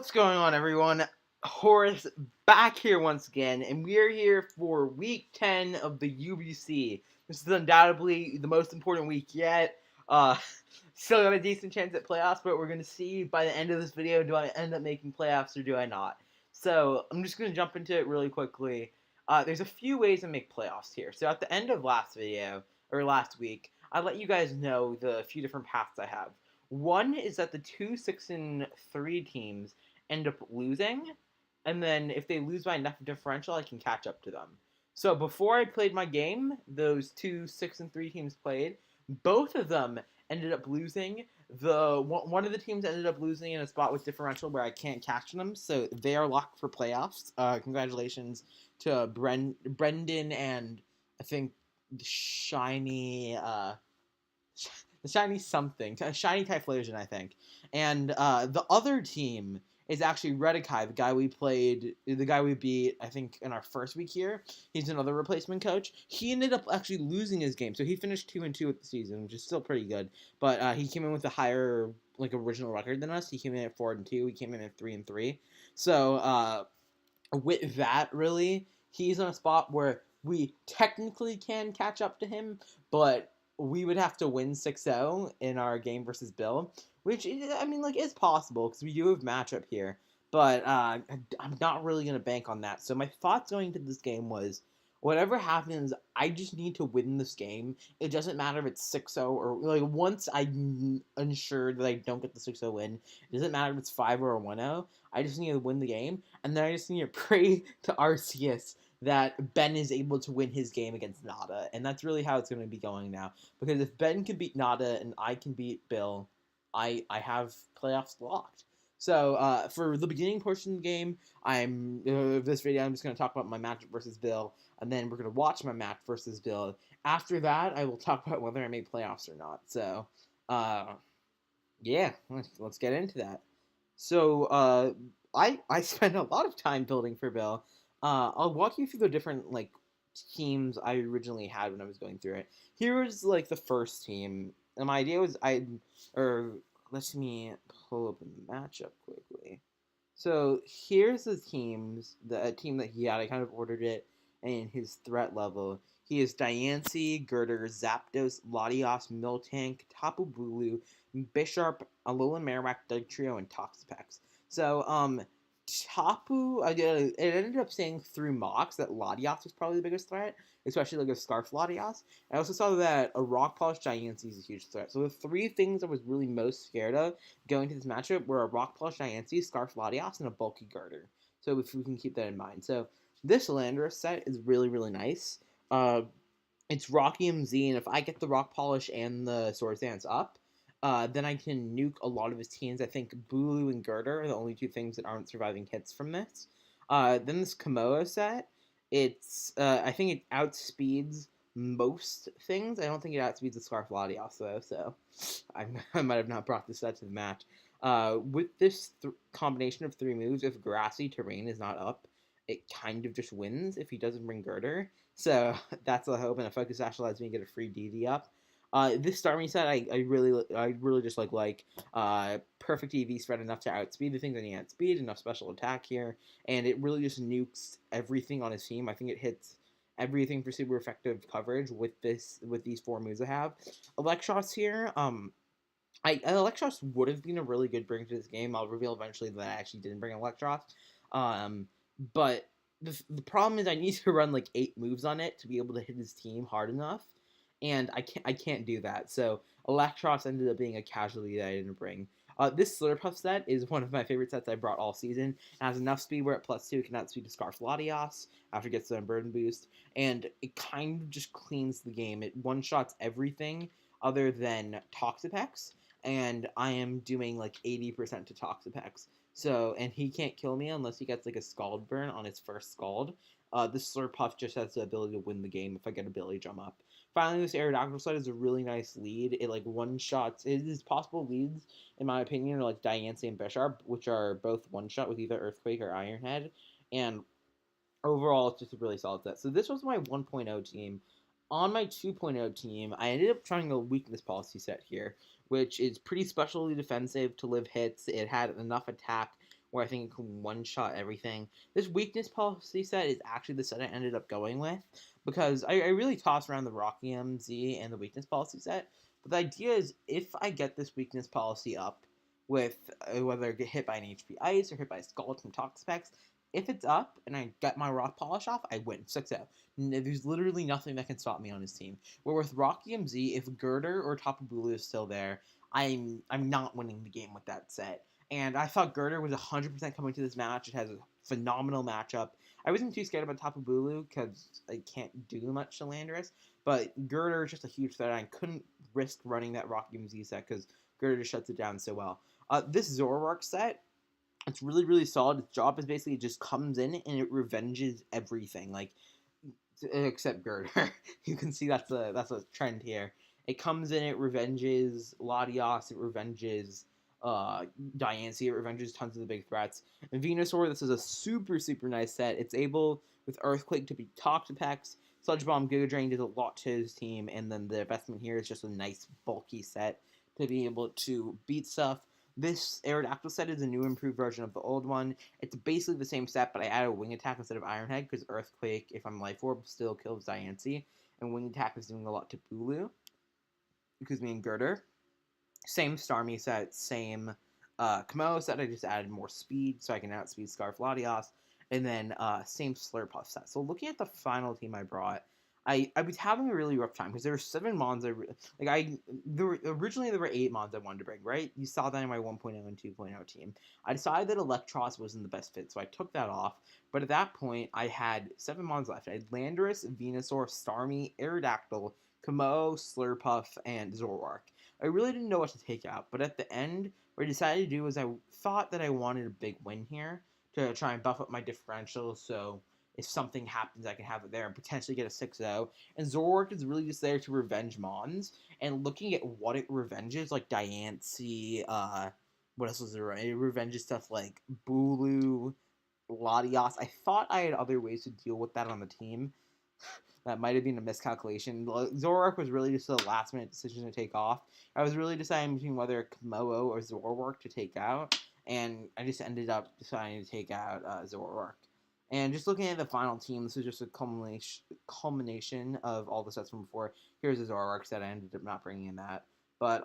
What's going on, everyone? Horace back here once again, and we are here for week 10 of the UBC. This is undoubtedly the most important week yet. Uh, Still got a decent chance at playoffs, but we're going to see by the end of this video, do I end up making playoffs or do I not? So, I'm just going to jump into it really quickly. There's a few ways to make playoffs here. So, at the end of last week, I let you guys know the few different paths I have. One is that the 2, 6, and 3 teams end up losing, and then if they lose by enough differential, I can catch up to them. So before I played my game, those 2, 6, and 3 teams played. Both of them ended up losing. One of the teams ended up losing in a spot with differential where I can't catch them, so they are locked for playoffs. Congratulations to Brendan and I think the shiny shiny Typhlosion, I think. And the other team is actually Redikai, the guy we beat, I think, in our first week here. He's another replacement coach. He ended up actually losing his game, so he finished 2-2 with the season, which is still pretty good. But he came in with a higher original record than us. He came in at 4-2. We came in at 3-3. So with that, really, he's in a spot where we technically can catch up to him, but we would have to win 6-0 in our game versus Bill, which, is possible because we do have matchup here, but I'm not really going to bank on that. So my thoughts going into this game was, whatever happens, I just need to win this game. It doesn't matter if it's 6-0 or, once I'm unsure that I don't get the 6-0 win, it doesn't matter if it's 5 or 1-0. I just need to win the game, and then I just need to pray to Arceus that Ben is able to win his game against Nada, and that's really how it's going to be going now. Because if Ben can beat Nada and I can beat Bill, I have playoffs locked. So for the beginning portion of the game, this video I'm just going to talk about my matchup versus Bill, and then we're going to watch my match versus Bill. After that, I will talk about whether I made playoffs or not. So yeah, let's get into that. So I spent a lot of time building for Bill. I'll walk you through the different teams I originally had when I was going through it. Here's the first team, and my idea was let me pull up a matchup quickly. So here's the team that he had. I kind of ordered it in his threat level. He is Diancie, Girder, Zapdos, Latios, Miltank, Tapu Bulu, Bisharp, Alolan Marowak, Dugtrio, and Toxapex. So Tapu, it ended up saying through mocks that Latios was probably the biggest threat, especially a Scarf Latios. I also saw that a Rock Polish Diancie is a huge threat. So the three things I was really most scared of going to this matchup were a Rock Polish Diancie, Scarf Latios, and a bulky Girder. So if we can keep that in mind. So this Landorus set is really, really nice. It's Rocky MZ, and if I get the Rock Polish and the Swords Dance up, then I can nuke a lot of his teams. I think Bulu and Girder are the only two things that aren't surviving hits from this. Then this Komodo set, I think it outspeeds most things. I don't think it outspeeds the Scarf Latios, though, so I might have not brought this set to the match. With this combination of 3 moves, if Grassy Terrain is not up, it kind of just wins if he doesn't bring Girder. So that's the hope, and a Focus Sash allows me to get a free DD up. This Starmie set, I really just like perfect EV spread enough to outspeed the things I need to outspeed, enough special attack here, and it really just nukes everything on his team. I think it hits everything for super effective coverage with these 4 moves I have. Electros here, Electros would have been a really good bring to this game. I'll reveal eventually that I actually didn't bring Electros. But the problem is I need to run 8 moves on it to be able to hit his team hard enough, and I can't do that. So Electros ended up being a casualty that I didn't bring. This Slurpuff set is one of my favorite sets I brought all season. It has enough speed where at +2 it can outspeed the Scarf Latios after it gets the Burden Boost, and it kind of just cleans the game. It one-shots everything other than Toxapex, and I am doing 80% to Toxapex. So, and he can't kill me unless he gets a Scald Burn on his first Scald. This Slurpuff just has the ability to win the game if I get a Billy Drum up. Finally, this Aerodactyl set is a really nice lead. It one-shots. It is possible leads, in my opinion, are Diancie and Bisharp, which are both one-shot with either Earthquake or Iron Head. And overall, it's just a really solid set. So this was my 1.0 team. On my 2.0 team, I ended up trying a weakness policy set here, which is pretty specially defensive to live hits. It had enough attack where I think it can one-shot everything. This weakness policy set is actually the set I ended up going with, because I really tossed around the Rocky MZ and the weakness policy set. But the idea is, if I get this weakness policy up with whether I get hit by an HP Ice or hit by a Scald from Toxapex, if it's up and I get my Rock Polish off, I win 6-0. There's literally nothing that can stop me on his team. Where with Rocky MZ, if Girder or Tapu Bulu is still there, I'm not winning the game with that set. And I thought Girder was 100% coming to this match. It has a phenomenal matchup. I wasn't too scared about Tapu Bulu because I can't do much to Landorus, but Girder is just a huge threat. I couldn't risk running that Rocky MZ set because Girder just shuts it down so well. This Zoroark set, it's really, really solid. Its job is basically it just comes in and it revenges everything, like except Girder. You can see that's a trend here. It comes in, it revenges Latios, it revenges Diancie, it revenges tons of the big threats. And Venusaur, this is a super, super nice set. It's able, with Earthquake, to beat Toxapex. Sludge Bomb Giga Drain did a lot to his team, and then the investment here is just a nice, bulky set to be able to beat stuff. This Aerodactyl set is a new improved version of the old one. It's basically the same set, but I added a Wing Attack instead of Iron Head, because Earthquake, if I'm Life Orb, still kills Diancie, and Wing Attack is doing a lot to Bulu, because me and Girder. Same Starmie set, same Komodo set, I just added more speed, so I can outspeed Scarf Latios, and then same Slurpuff set. So looking at the final team I brought, I was having a really rough time because there were 7 mons. Originally there were 8 mons I wanted to bring, right? You saw that in my 1.0 and 2.0 team. I decided that Electros wasn't the best fit, so I took that off. But at that point, I had 7 mons left. I had Landorus, Venusaur, Starmie, Aerodactyl, Komodo, Slurpuff, and Zoroark. I really didn't know what to take out, but at the end, what I decided to do was I thought that I wanted a big win here to try and buff up my differential, so if something happens, I can have it there and potentially get a 6-0. And Zoroark is really just there to revenge Mons. And looking at what it revenges, like Diancie, what else was there? It revenges stuff like Bulu, Latios. I thought I had other ways to deal with that on the team. That might have been a miscalculation. Zoroark was really just a last-minute decision to take off. I was really deciding between whether Komodo or Zoroark to take out, and I just ended up deciding to take out Zoroark. And just looking at the final team, this is just a culmination of all the sets from before. Here's a Zoroark set. I ended up not bringing in that. But,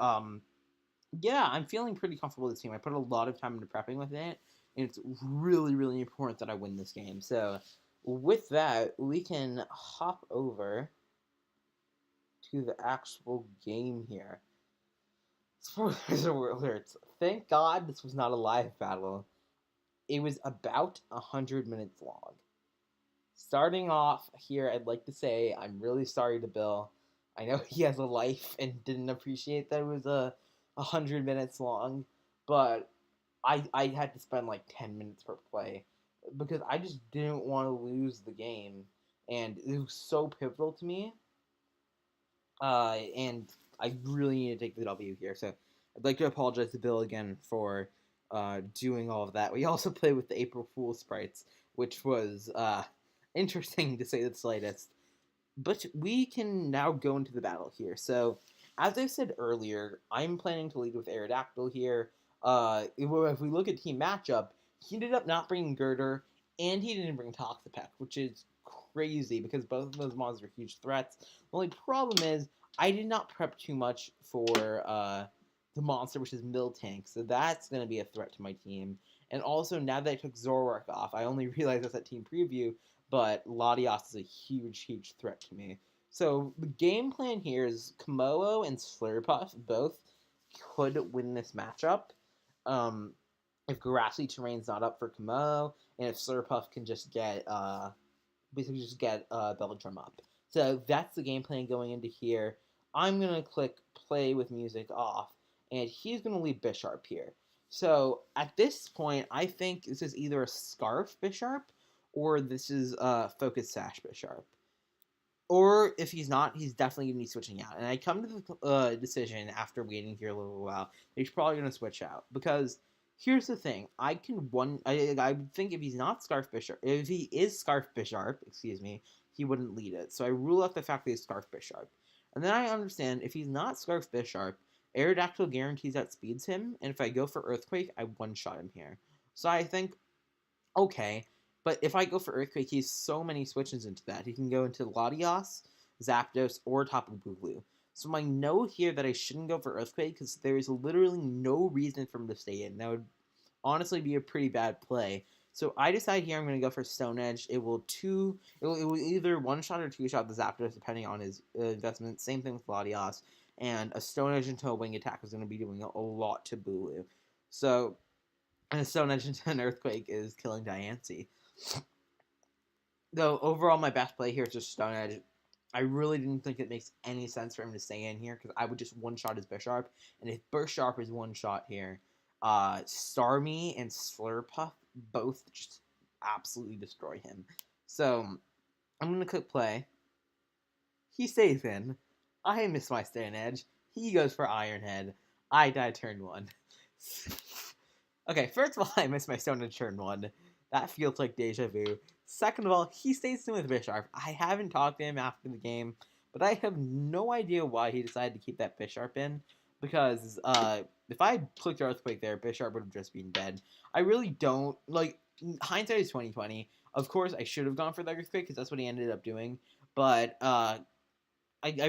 yeah, I'm feeling pretty comfortable with this team. I put a lot of time into prepping with it, and it's really, really important that I win this game. So, with that, we can hop over to the actual game here. Spoilers alerts. Thank God this was not a live battle. It was about 100 minutes long. Starting off here, I'd like to say I'm really sorry to Bill. I know he has a life and didn't appreciate that it was 100 minutes long, but I had to spend like 10 minutes per play because I just didn't want to lose the game, and it was so pivotal to me. And I really need to take the W here, so I'd like to apologize to Bill again for doing all of that. We also played with the April Fool's sprites, which was interesting to say the slightest. But we can now go into the battle here. So, as I said earlier, I'm planning to lead with Aerodactyl here. If we look at team matchup, he ended up not bringing Girder, and he didn't bring Toxapex, which is crazy because both of those mons are huge threats. The only problem is I did not prep too much for the monster, which is Miltank, so that's going to be a threat to my team. And also, now that I took Zoroark off, I only realized this at team preview, but Latios is a huge, huge threat to me. So the game plan here is Komodo and Slurpuff both could win this matchup. If grassy terrain's not up for Komodo, and if Slurpuff can just get basically just get Belladrum up. So that's the game plan going into here. I'm gonna click play with music off, and he's gonna lead Bisharp here. So at this point, I think this is either a Scarf Bisharp or this is a Focus Sash Bisharp. Or if he's not, he's definitely going to be switching out. And I come to the decision after waiting here a little while that he's probably going to switch out. Because here's the thing. I think if he's not Scarf Bisharp, if he is Scarf Bisharp, he wouldn't lead it. So I rule out the fact that he's Scarf Bisharp. And then I understand if he's not Scarf Bisharp, Aerodactyl guarantees outspeeds him. And if I go for Earthquake, I one-shot him here. So I think, okay, but if I go for Earthquake, he's so many switches into that. He can go into Latios, Zapdos, or Tapu Bulu. So my note here that I shouldn't go for Earthquake because there is literally no reason for him to stay in. That would honestly be a pretty bad play. So I decide here I'm going to go for Stone Edge. It will either one shot or two shot the Zapdos depending on his investment. Same thing with Latios. And a Stone Edge into a Wing Attack is going to be doing a lot to Bulu. So, and a Stone Edge into an Earthquake is killing Diancie. Though overall my best play here is just Stone Edge. I really didn't think it makes any sense for him to stay in here because I would just one-shot his Bisharp. And if Bisharp is one-shot here, Starmie and Slurpuff both just absolutely destroy him. So I'm going to click play. He stays in. I miss my Stone Edge. He goes for Iron Head. I die turn 1. Okay, first of all, I miss my Stone Edge turn 1. That feels like deja vu. Second of all, he stays in with Bisharp. I haven't talked to him after the game, but I have no idea why he decided to keep that Bisharp in. Because if I had clicked Earthquake there, Bisharp would have just been dead. I really don't like. Hindsight is 2020. Of course, I should have gone for the Earthquake because that's what he ended up doing. But I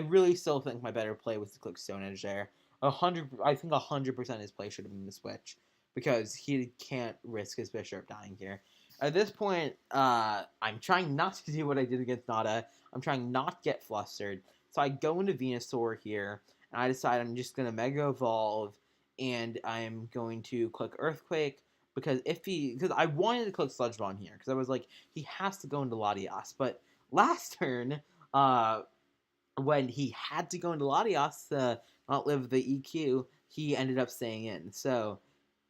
really still think my better play was to click Stone Edge there. I think 100% his play should have been the switch because he can't risk his Bisharp dying here. At this point, I'm trying not to do what I did against Nada. I'm trying not to get flustered. So I go into Venusaur here, and I decide I'm just going to Mega Evolve, and I'm going to click Earthquake, because I wanted to click Sludge Bomb here, because I was like, he has to go into Latias. But last turn, when he had to go into Latias to outlive the EQ, he ended up staying in. So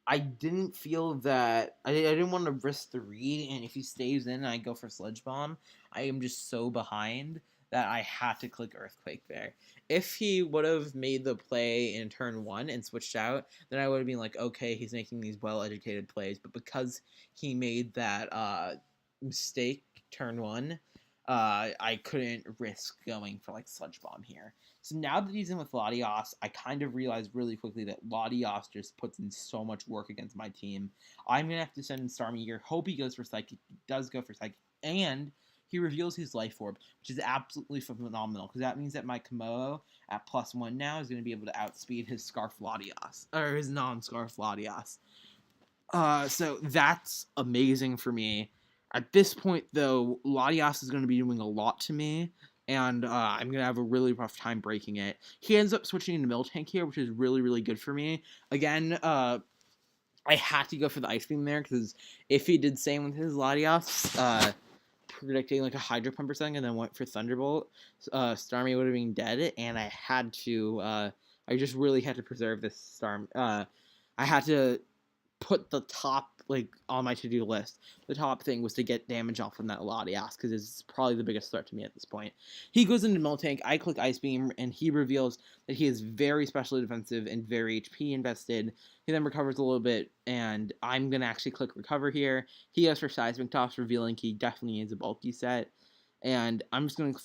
I didn't feel that I didn't want to risk the read, and if he stays in and I go for Sludge Bomb, I am just so behind that I had to click Earthquake there. If he would have made the play in turn 1 and switched out, then I would have been like, okay, he's making these well-educated plays, but because he made that mistake turn 1, I couldn't risk going for like Sludge Bomb here. So now that he's in with Latios, I kind of realized really quickly that Latios just puts in so much work against my team. I'm going to have to send in Starmie here. Hope he goes for Psychic. He does go for Psychic. And he reveals his Life Orb, which is absolutely phenomenal. Because that means that my Komodo at +1 now is going to be able to outspeed his Scarf Latios. Or his non-Scarf Latios. So that's amazing for me. At this point, though, Latias is going to be doing a lot to me, and I'm going to have a really rough time breaking it. He ends up switching into Miltank here, which is really, really good for me. Again, I had to go for the Ice Beam there, because if he did same with his Latias, predicting like a Hydro Pump or something, and then went for Thunderbolt, Starmie would have been dead, and I had to, I just really had to preserve this Starmie. I had to put the top, like, on my to-do list. The top thing was to get damage off from that Latias, because it's probably the biggest threat to me at this point. He goes into Miltank, I click Ice Beam, and he reveals that he is very specially defensive and very HP invested. He then recovers a little bit, and I'm going to actually click Recover here. He goes for Seismic Toss, revealing he definitely needs a bulky set. And I'm just going to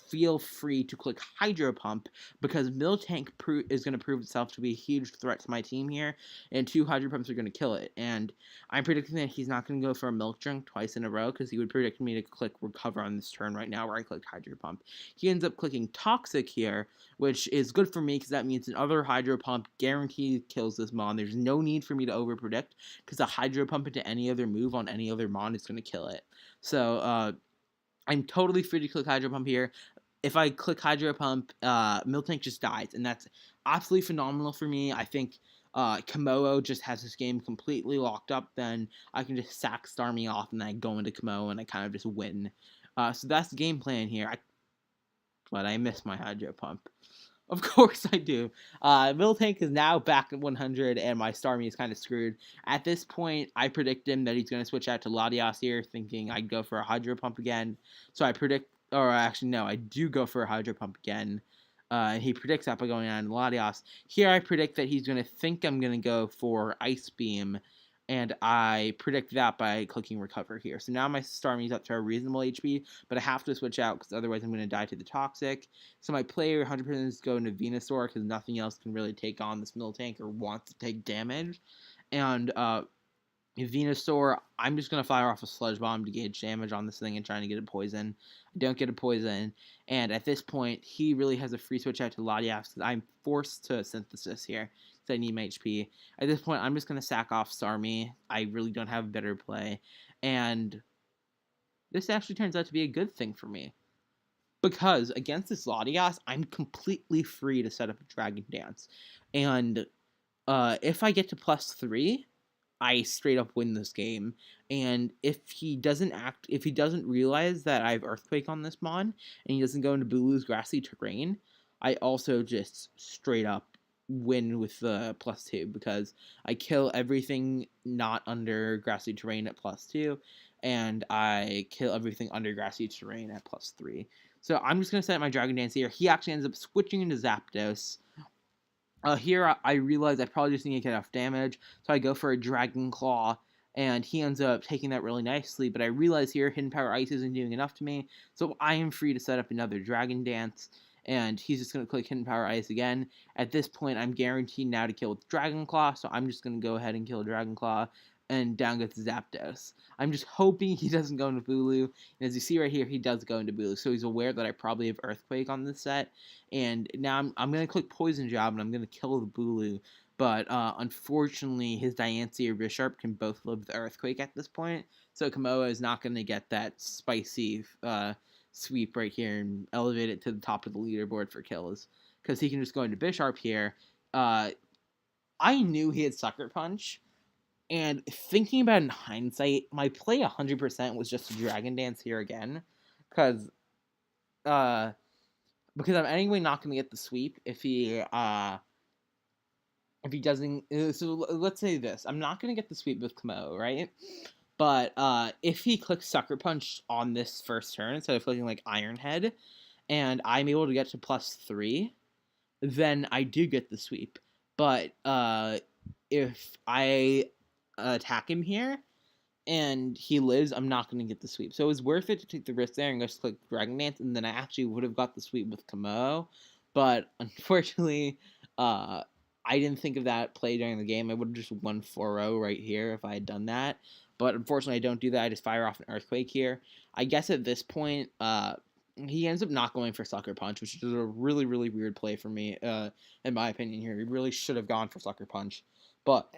feel free to click Hydro Pump, because Miltank is going to prove itself to be a huge threat to my team here, and 2 Hydro Pumps are going to kill it. And I'm predicting that he's not going to go for a Milk Drink twice in a row, because he would predict me to click Recover on this turn right now where I clicked Hydro Pump. He ends up clicking Toxic here, which is good for me, because that means another Hydro Pump guaranteed kills this Mon. There's no need for me to over-predict, because a Hydro Pump into any other move on any other Mon is going to kill it. So, I'm totally free to click Hydro Pump here. If I click Hydro Pump, Miltank just dies, and that's absolutely phenomenal for me. I think Komodo just has this game completely locked up. Then I can just sack Starmie off, and then I go into Komodo, and I kind of just win. So that's the game plan here. But I miss my Hydro Pump. Of course I do. Miltank is now back at 100, and my Starmie is kind of screwed. At this point, I predict him that he's going to switch out to Latias here, thinking I'd go for a Hydro Pump again. So I predict, or actually no, I do go for a Hydro Pump again. He predicts that by going on Latias. Here I predict that he's going to think I'm going to go for Ice Beam, and I predict that by clicking Recover here. So now my Starmie's up to a reasonable HP, but I have to switch out because otherwise I'm going to die to the Toxic. So my player 100% is going to Venusaur because nothing else can really take on this Miltank or want to take damage. And Venusaur, I'm just going to fire off a Sludge Bomb to gauge damage on this thing and trying to get a poison. I don't get a poison, and at this point, he really has a free switch out to Latias because I'm forced to Synthesis here because I need my HP. At this point, I'm just going to sack off Starmie. I really don't have a better play, and this actually turns out to be a good thing for me. Because against this Latias, I'm completely free to set up a Dragon Dance. And if I get to +3, I straight up win this game. And if he doesn't realize that I have Earthquake on this mon, and he doesn't go into Bulu's grassy terrain, I also just straight up win with the +2 because I kill everything not under grassy terrain at +2, and I kill everything under grassy terrain at +3. So I'm just going to set my Dragon Dance here. He actually ends up switching into Zapdos. Here I realize I probably just need to get enough damage, so I go for a Dragon Claw, and he ends up taking that really nicely, but I realize here Hidden Power Ice isn't doing enough to me, so I am free to set up another Dragon Dance, and he's just going to click Hidden Power Ice again. At this point, I'm guaranteed now to kill with Dragon Claw, so I'm just going to go ahead and kill Dragon Claw, and down goes Zapdos. I'm just hoping he doesn't go into Bulu, and as you see right here, he does go into Bulu, so he's aware that I probably have Earthquake on this set, and now I'm going to click Poison Job, and I'm going to kill the Bulu, but unfortunately, his Diancie or Bisharp can both live with Earthquake at this point, so Komoa is not going to get that spicy sweep right here and elevate it to the top of the leaderboard for kills, because he can just go into Bisharp here. I knew he had Sucker Punch, and thinking about it in hindsight, my play 100% was just a Dragon Dance here again, because I'm anyway not going to get the sweep if he doesn't. So let's say this: I'm not going to get the sweep with Komodo, right? But if he clicks Sucker Punch on this first turn instead of clicking like Iron Head, and I'm able to get to +3, then I do get the sweep. But if I attack him here and he lives, I'm not going to get the sweep. So it was worth it to take the risk there and just click Dragon Dance, and then I actually would have got the sweep with Komodo. But unfortunately, I didn't think of that play during the game. I would have just won 4-0 right here if I had done that. But unfortunately, I don't do that. I just fire off an Earthquake here. I guess at this point, he ends up not going for Sucker Punch, which is a really, really weird play for me, in my opinion here. He really should have gone for Sucker Punch. But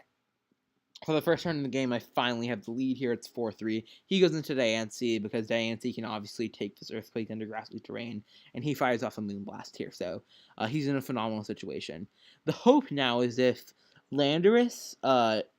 for the first turn in the game, I finally have the lead here. It's 4-3. He goes into Diancie because Diancie can obviously take this Earthquake under grassy terrain, and he fires off a Moonblast here. So he's in a phenomenal situation. The hope now is if Landorus,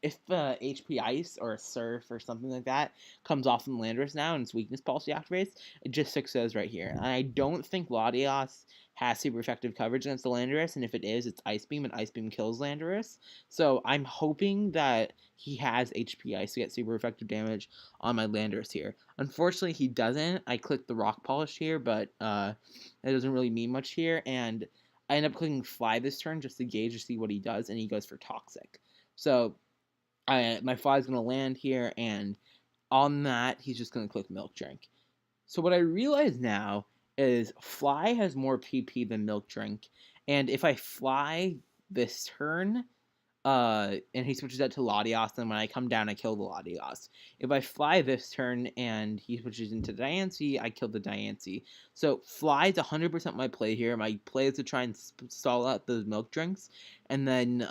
if HP Ice or a Surf or something like that comes off from Landorus now and its Weakness Policy activates, it just 6-0s right here. And I don't think Latias has super effective coverage against the Landorus, and if it is, it's Ice Beam, and Ice Beam kills Landorus. So I'm hoping that he has HP Ice to get super effective damage on my Landorus here. Unfortunately, he doesn't. I clicked the Rock Polish here, but that doesn't really mean much here, and I end up clicking Fly this turn just to gauge to see what he does, and he goes for Toxic. So my Fly's going to land here, and on that, he's just going to click Milk Drink. So what I realize now is Fly has more PP than Milk Drink, and if I Fly this turn, and he switches that to Latias, then when I come down, I kill the Latias. If I Fly this turn and he switches into Diancie, I kill the Diancie. So Fly is 100% my play here. My play is to try and stall out those Milk Drinks, and then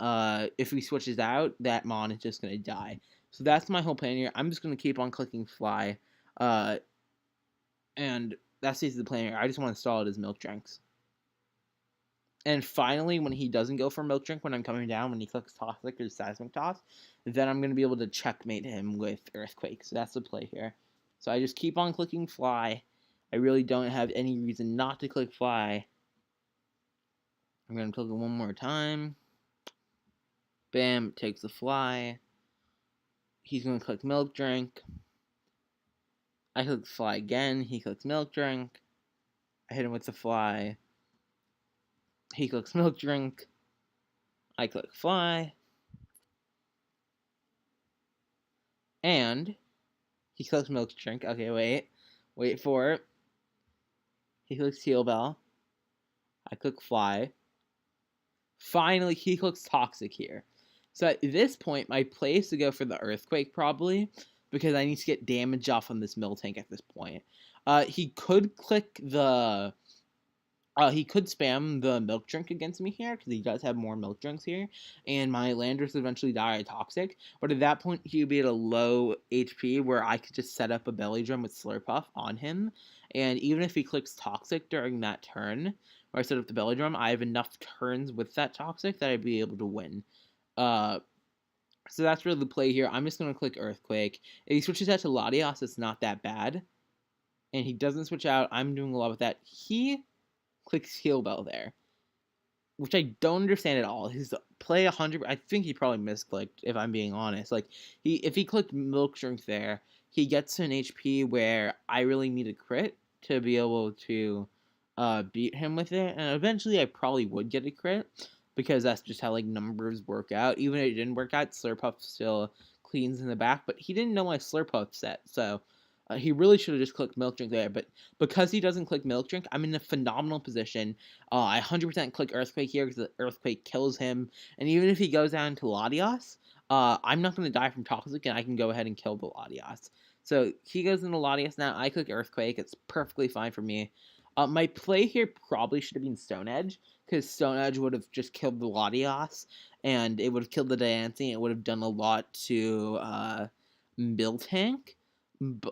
if he switches out, that Mon is just going to die. So that's my whole plan here. I'm just going to keep on clicking Fly, and that's the plan here. I just want to stall out his Milk Drinks. And finally, when he doesn't go for Milk Drink, when I'm coming down, when he clicks Toxic or Seismic Toss, then I'm going to be able to checkmate him with Earthquake. So that's the play here. So I just keep on clicking Fly. I really don't have any reason not to click Fly. I'm going to click it one more time. Bam, takes the Fly. He's going to click Milk Drink. I click Fly again. He clicks Milk Drink. I hit him with the Fly. He clicks Milk Drink. I click Fly. And he clicks Milk Drink. Okay, wait for it. He clicks Heal Bell. I click Fly. Finally, he clicks Toxic here. So at this point, my play is to go for the Earthquake probably, because I need to get damage off on this Miltank at this point. He could click the he could spam the Milk Drink against me here, because he does have more Milk Drinks here, and my Landers eventually die of Toxic, but at that point, he would be at a low HP, where I could just set up a Belly Drum with Slurpuff on him, and even if he clicks Toxic during that turn, where I set up the Belly Drum, I have enough turns with that Toxic that I'd be able to win. So that's really the play here. I'm just going to click Earthquake. If he switches out to Latios, it's not that bad, and he doesn't switch out. I'm doing a lot with that. He clicks Heal Bell there, which I don't understand at all. His play 100. I think he probably misclicked, if I'm being honest. Like if he clicked Milk Drink there, he gets to an HP where I really need a crit to be able to beat him with it, and eventually I probably would get a crit, because that's just how like numbers work out. Even if it didn't work out, Slurpuff still cleans in the back, but he didn't know my Slurpuff set, so he really should have just clicked Milk Drink there, but because he doesn't click Milk Drink, I'm in a phenomenal position. I 100% click Earthquake here, because the Earthquake kills him, and even if he goes down to Latios, I'm not going to die from Toxic, and I can go ahead and kill the Latios. So he goes into Latios now, I click Earthquake, it's perfectly fine for me. My play here probably should have been Stone Edge, because Stone Edge would have just killed the Latios, and it would have killed the Diancie, and it would have done a lot to Miltank,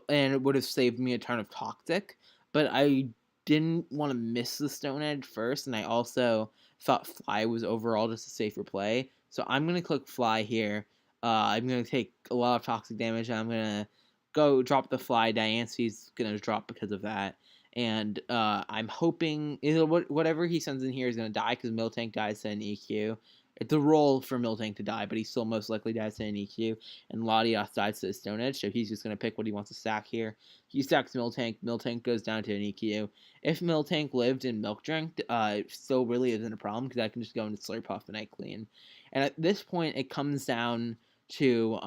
and it would have saved me a ton of Toxic, but I didn't want to miss the Stone Edge first, and I also thought Fly was overall just a safer play, so I'm going to click Fly here. I'm going to take a lot of Toxic damage, and I'm going to go drop the Fly. Diancie's going to drop because of that, and I'm hoping whatever he sends in here is going to die, because Miltank dies to an EQ. It's a roll for Miltank to die, but he still most likely dies to an EQ, and Latios dies to the Stone Edge, so he's just going to pick what he wants to stack here. He stacks Miltank, Miltank goes down to an EQ. If Miltank lived in Milk Drink, it still really isn't a problem, because I can just go into Slurpuff and I clean. And at this point, it comes down to,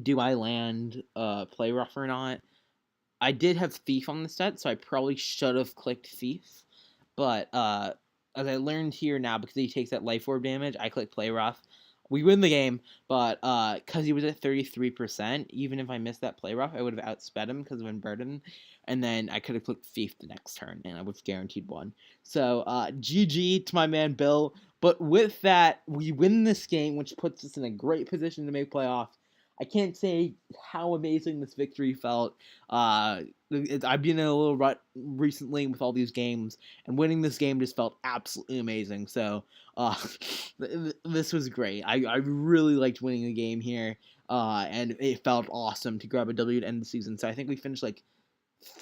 do I land Play Rough or not? I did have Thief on the set, so I probably should have clicked Thief, but as I learned here now, because he takes that Life Orb damage, I click Play Rough. We win the game, but because he was at 33%, even if I missed that Play Rough, I would have outsped him because of Unburden, and then I could have clicked Thief the next turn, and I was guaranteed one. So GG to my man Bill, but with that, we win this game, which puts us in a great position to make playoffs. I can't say how amazing this victory felt. I've been in a little rut recently with all these games, and winning this game just felt absolutely amazing. So, this was great. I really liked winning the game here, and it felt awesome to grab a W to end the season. So I think we finished like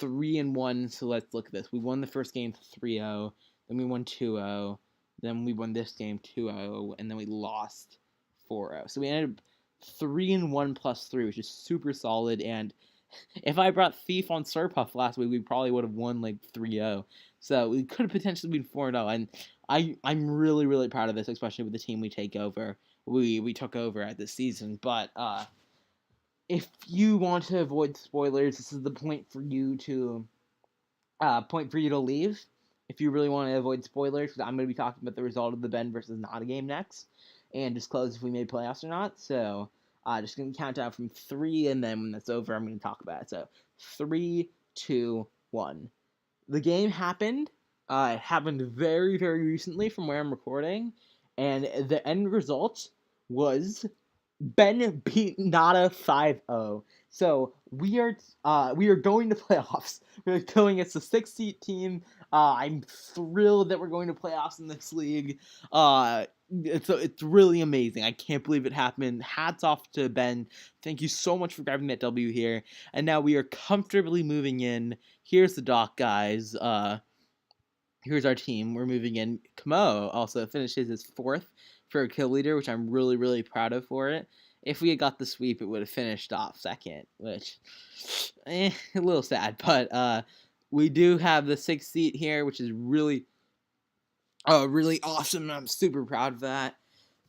3-1. So let's look at this. We won the first game 3-0, then we won 2-0, then we won this game 2-0, and then we lost 4-0. So we ended up 3-1 plus 3, which is super solid. And if I brought Thief on Slurpuff last week, we probably would have won like 3-0. So we could have potentially been 4-0. And I'm really, really proud of this, especially with the team we took over at this season. But if you want to avoid spoilers, this is the point for you to leave. If you really want to avoid spoilers, because I'm going to be talking about the result of the Ben versus Nada game next, and disclose if we made playoffs or not. So, just going to count down from 3, and then when that's over, I'm going to talk about it. So, 3, 2, 1. The game happened. It happened very, very recently from where I'm recording, and the end result was Ben beat Nada 5-0. So we are going to playoffs. We're going as the 6th seed team. I'm thrilled that we're going to playoffs in this league. It's really amazing. I can't believe it happened. Hats off to Ben. Thank you so much for grabbing that W here. And now we are comfortably moving in. Here's the dock, guys. Here's our team. We're moving in. Kamo also finishes his 4th for a kill leader, which I'm really, really proud of for it. If we had got the sweep, it would have finished off 2nd, which, a little sad. But we do have the 6th seat here, which is really, really awesome. And I'm super proud of that.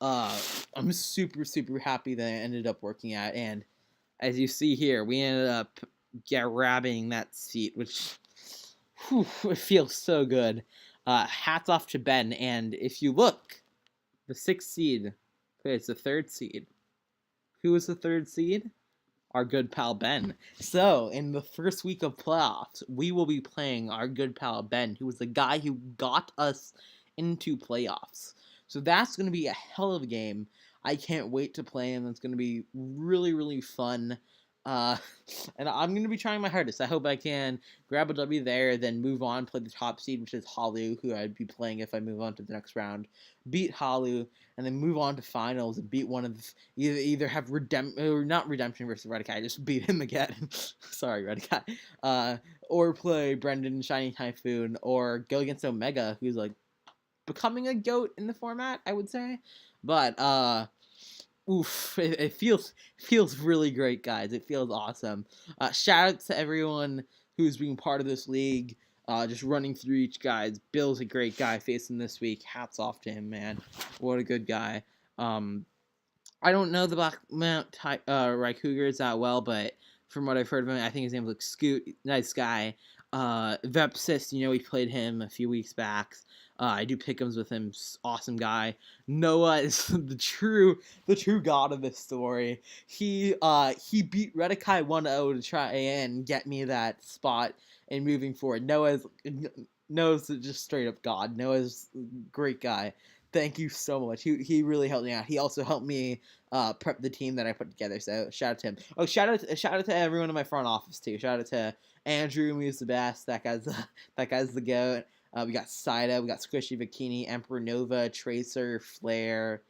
I'm super, super happy that I ended up working at. And as you see here, we ended up grabbing that seat, which... it feels so good. Hats off to Ben, and if you look, the 6th seed It's the 3rd seed. Who was the 3rd seed? Our good pal Ben. So, in the first week of playoffs, we will be playing our good pal Ben, who was the guy who got us into playoffs. So that's going to be a hell of a game. I can't wait to play him. It's going to be really, really fun. Uh, and I'm going to be trying my hardest. I hope I can grab a W there, then move on, play the top seed, which is Halu, who I'd be playing if I move on to the next round. Beat Halu, and then move on to finals and beat one of either have not redemption versus Redikai, just beat him again. Sorry, Redikai. Or play Brendan Shiny Typhoon, or go against Omega, who's like becoming a GOAT in the format, I would say. But it feels really great, guys. It feels awesome. Shout out to everyone who's being part of this league. Just running through each guys. Bill's a great guy facing this week. Hats off to him, man. What a good guy. I don't know the Black Mount Cougars that well, but from what I've heard of him, I think his name's like Scoot. Nice guy. Vepsis, we played him a few weeks back. I do pick'ems with him. Awesome guy. Noah is the true god of this story. He beat Redikai 1-0 to try and get me that spot and moving forward. Noah's just straight up god. Noah's a great guy. Thank you so much. He really helped me out. He also helped me prep the team that I put together. So shout out to him. Oh, shout out to everyone in my front office too. Shout out to Andrew, who's the best. That guy's the goat. We got Saida, we got Squishy Bikini, Emperor Nova, Tracer, Flare.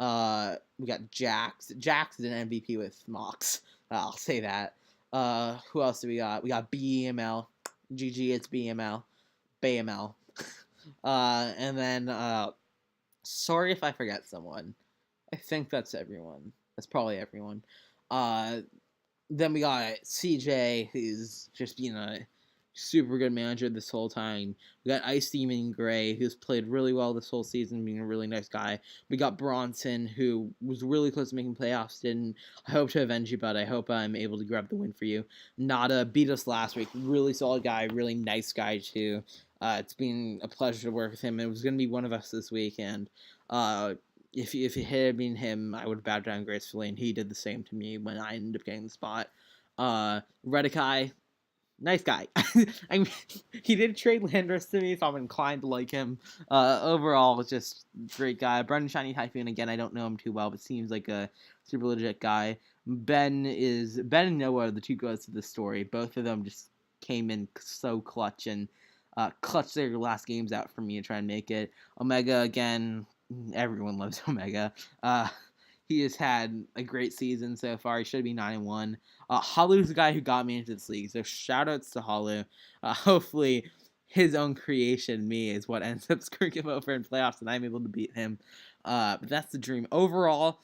We got Jax. Jax is an MVP with Mox. I'll say that. Who else do we got? We got BML. GG, it's BML. BML. And then sorry if I forget someone. I think that's everyone. That's probably everyone. Then we got CJ, who's just being a super good manager this whole time. We got Ice Demon Gray, who's played really well this whole season, being a really nice guy. We got Bronson, who was really close to making playoffs. Didn't. I hope to avenge you, but I hope I'm able to grab the win for you. Nada beat us last week. Really solid guy, really nice guy too. It's been a pleasure to work with him. It was going to be one of us this week, and if it had been him, I would have bowed down gracefully, and he did the same to me when I ended up getting the spot. Redikai, nice guy. I mean, he did trade Landorus to me, so I'm inclined to like him. Overall, just great guy. Brendan Shiny Typhoon, again, I don't know him too well, but seems like a super legit guy. Ben and Noah are the two goats of the story. Both of them just came in so clutch and clutched their last games out for me to try and make it. Omega, again, everyone loves Omega. He has had a great season so far. He should be 9-1. Halu's the guy who got me into this league, so shout-outs to Halu. Hopefully, his own creation, me, is what ends up screwing him over in playoffs, and I'm able to beat him. But that's the dream. Overall,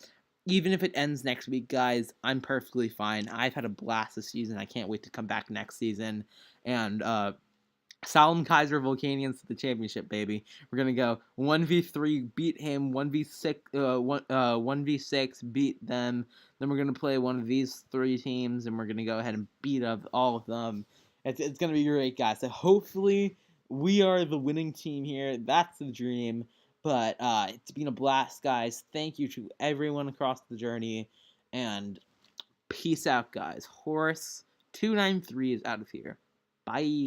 even if it ends next week, guys, I'm perfectly fine. I've had a blast this season. I can't wait to come back next season. And Salem, Keizer, Volcanions to the championship, baby. We're going to go 1v3, beat him, 1v6, 1v6, beat them. Then we're going to play one of these 3 teams, and we're going to go ahead and beat up all of them. It's going to be great, guys. So hopefully we are the winning team here. That's the dream. But it's been a blast, guys. Thank you to everyone across the journey. And peace out, guys. Horse 293 is out of here. Bye.